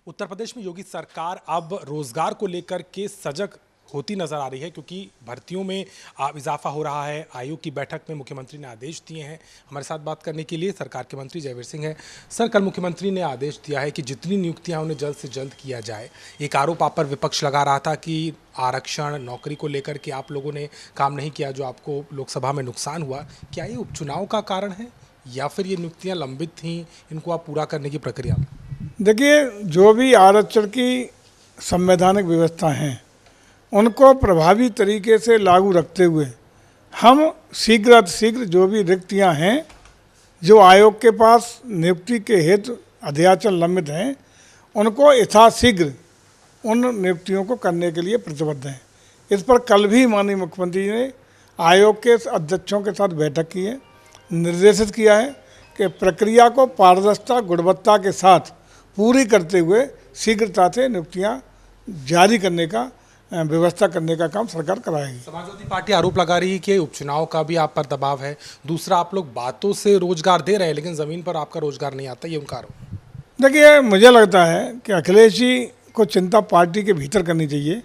उत्तर प्रदेश में योगी सरकार अब रोजगार को लेकर के सजग होती नजर आ रही है, क्योंकि भर्तियों में इजाफा हो रहा है। आयोग की बैठक में मुख्यमंत्री ने आदेश दिए हैं। हमारे साथ बात करने के लिए सरकार के मंत्री जयवीर सिंह हैं। सर, कल मुख्यमंत्री ने आदेश दिया है कि जितनी नियुक्तियां उन्हें जल्द से जल्द किया जाए। एक आरोप आप पर विपक्ष लगा रहा था कि आरक्षण नौकरी को लेकर के आप लोगों ने काम नहीं किया, जो आपको लोकसभा में नुकसान हुआ। क्या ये उपचुनाव का कारण है या फिर ये नियुक्तियाँ लंबित थीं, इनको आप पूरा करने की प्रक्रिया में? देखिए, जो भी आरक्षण की संवैधानिक व्यवस्था हैं उनको प्रभावी तरीके से लागू रखते हुए हम शीघ्र जो भी रिक्तियां हैं जो आयोग के पास नियुक्ति के हेतु अध्याचन लंबित हैं उनको यथाशीघ्र उन नियुक्तियों को करने के लिए प्रतिबद्ध हैं। इस पर कल भी माननीय मुख्यमंत्री ने आयोग के अध्यक्षों के साथ बैठक की है, निर्देशित किया है कि प्रक्रिया को पारदर्शिता गुणवत्ता के साथ पूरी करते हुए शीघ्रता से नियुक्तियां जारी करने का व्यवस्था करने का काम सरकार कराएगी। समाजवादी पार्टी आरोप लगा रही है कि उपचुनाव का भी आप पर दबाव है। दूसरा, आप लोग बातों से रोजगार दे रहे हैं लेकिन ज़मीन पर आपका रोजगार नहीं आता, ये उनका आरोप। देखिए, मुझे लगता है कि अखिलेश जी को चिंता पार्टी के भीतर करनी चाहिए।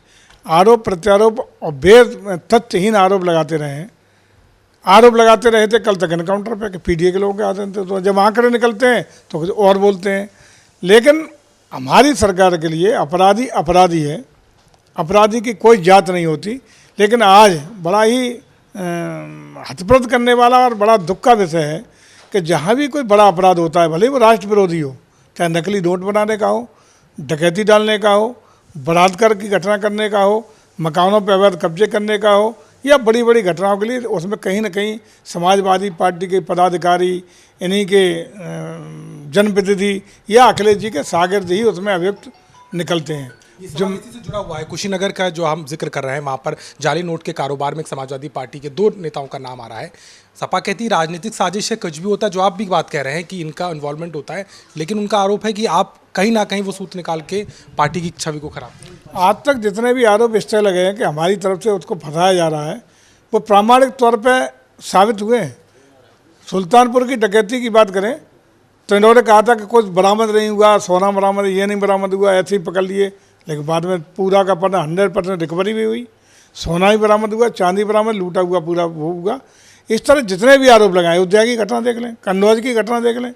आरोप प्रत्यारोप और तथ्यहीन आरोप लगाते रहे थे कल तक एनकाउंटर पे कि पीडीए के लोग आते थे, तो जब आंकड़े निकलते हैं तो कुछ और बोलते हैं। लेकिन हमारी सरकार के लिए अपराधी अपराधी है, अपराधी की कोई जात नहीं होती। लेकिन आज बड़ा ही हतप्रद करने वाला और बड़ा दुख का विषय है कि जहाँ भी कोई बड़ा अपराध होता है, भले ही वो राष्ट्र विरोधी हो, चाहे नकली नोट बनाने का हो, डकैती डालने का हो, बलात्कार की घटना करने का हो, मकानों पर अवैध कब्जे करने का हो, या बड़ी बड़ी घटनाओं के लिए उसमें कहीं ना कहीं समाजवादी पार्टी के पदाधिकारी, इन्हीं के जनप्रतिनिधि या अखिलेश जी के शागिर्द ही उसमें अभियुक्त निकलते हैं। जो इसी से जुड़ा हुआ है, कुशीनगर का जो हम जिक्र कर रहे हैं, वहाँ पर जाली नोट के कारोबार में एक समाजवादी पार्टी के 2 नेताओं का नाम आ रहा है। सपा कहती है राजनीतिक साजिश है, कुछ भी होता है, जो आप भी बात कह रहे हैं कि इनका इन्वॉल्वमेंट होता है, लेकिन उनका आरोप है कि आप कहीं ना कहीं वो सूत्र निकाल के पार्टी की छवि को खराब। आज तक जितने भी आरोप इस तरह लगे हैं कि हमारी तरफ से उसको फंसाया जा रहा है, वो प्रामाणिक तौर पर साबित हुए हैं। सुल्तानपुर की डकैती की बात करें तो इन्होंने कहा था कि कुछ बरामद नहीं हुआ, सोना बरामद, ये नहीं बरामद हुआ, ऐसे ही पकड़ लिए। लेकिन बाद में पूरा का पूरा 100% रिकवरी भी हुई, सोना भी बरामद हुआ, चांदी बरामद, लूटा हुआ पूरा वो हुआ। इस तरह जितने भी आरोप लगाए, अयोध्या की घटना देख लें, कन्नौज की घटना देख लें,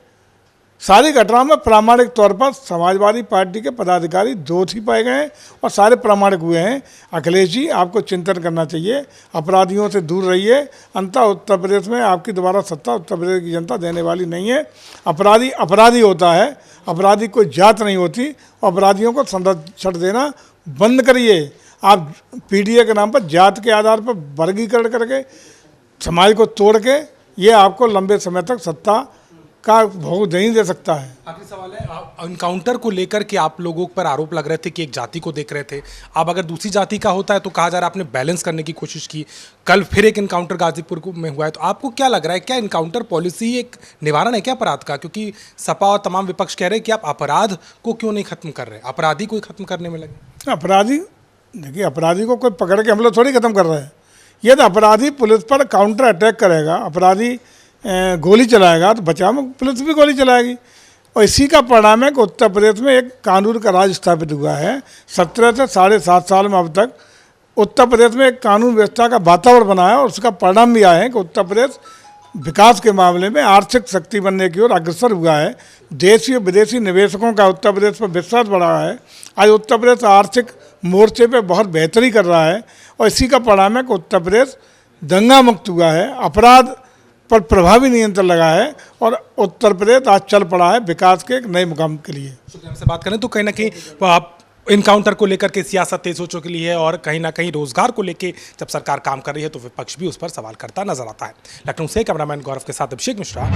सारी घटनाओं में प्रामाणिक तौर पर समाजवादी पार्टी के पदाधिकारी दोषी पाए गए हैं और सारे प्रामाणिक हुए हैं। अखिलेश जी, आपको चिंतन करना चाहिए, अपराधियों से दूर रहिए। अंततः उत्तर प्रदेश में आपकी दोबारा सत्ता उत्तर प्रदेश की जनता देने वाली नहीं है। अपराधी अपराधी होता है, अपराधी कोई जात नहीं होती। अपराधियों को संरक्षण देना बंद करिए। आप पीडीए के नाम पर जात के आधार पर वर्गीकरण करके समाज को तोड़ के ये आपको लंबे समय तक सत्ता का भोग नहीं दे सकता है। आखिरी सवाल है, एनकाउंटर को लेकर के आप लोगों पर आरोप लग रहे थे कि एक जाति को देख रहे थे। अब अगर दूसरी जाति का होता है तो कहा जा रहा है आपने बैलेंस करने की कोशिश की। कल फिर एक एनकाउंटर गाजीपुर में हुआ है, तो आपको क्या लग रहा है, क्या एनकाउंटर पॉलिसी एक निवारण है क्या अपराध का? क्योंकि सपा और तमाम विपक्ष कह रहे हैं कि आप अपराध को क्यों नहीं खत्म कर रहे, अपराधी को ही खत्म करने में लगे। अपराधी, देखिए, अपराधी को कोई पकड़ के हम लोग थोड़ी खत्म कर रहे हैं। ये तो अपराधी पुलिस पर काउंटर अटैक करेगा, अपराधी गोली चलाएगा तो बचाव में पुलिस भी गोली चलाएगी। और इसी का परिणाम है कि उत्तर प्रदेश में एक कानून का राज स्थापित हुआ है। 17 से 7.5 साल में अब तक उत्तर प्रदेश में एक कानून व्यवस्था का वातावरण बना है और उसका परिणाम भी आया है कि उत्तर प्रदेश विकास के मामले में आर्थिक शक्ति बनने की ओर अग्रसर हुआ है। देशी और विदेशी निवेशकों का उत्तर प्रदेश पर विश्वास बढ़ा है। आज उत्तर प्रदेश आर्थिक मोर्चे पे बहुत बेहतरी कर रहा है और इसी का परिणाम है कि उत्तर प्रदेश दंगा मुक्त हुआ है, अपराध पर प्रभावी नियंत्रण लगा है और उत्तर प्रदेश आज चल पड़ा है विकास के एक नए मुकाम के लिए। हमसे बात करें तो कहीं ना कहीं आप इनकाउंटर को लेकर के सियासत तेज हो चुकी है और कहीं ना कहीं रोजगार को लेकर जब सरकार काम कर रही है तो विपक्ष भी उस पर सवाल करता नजर आता है। लखनऊ से कैमरामैन गौरव के साथ अभिषेक मिश्रा।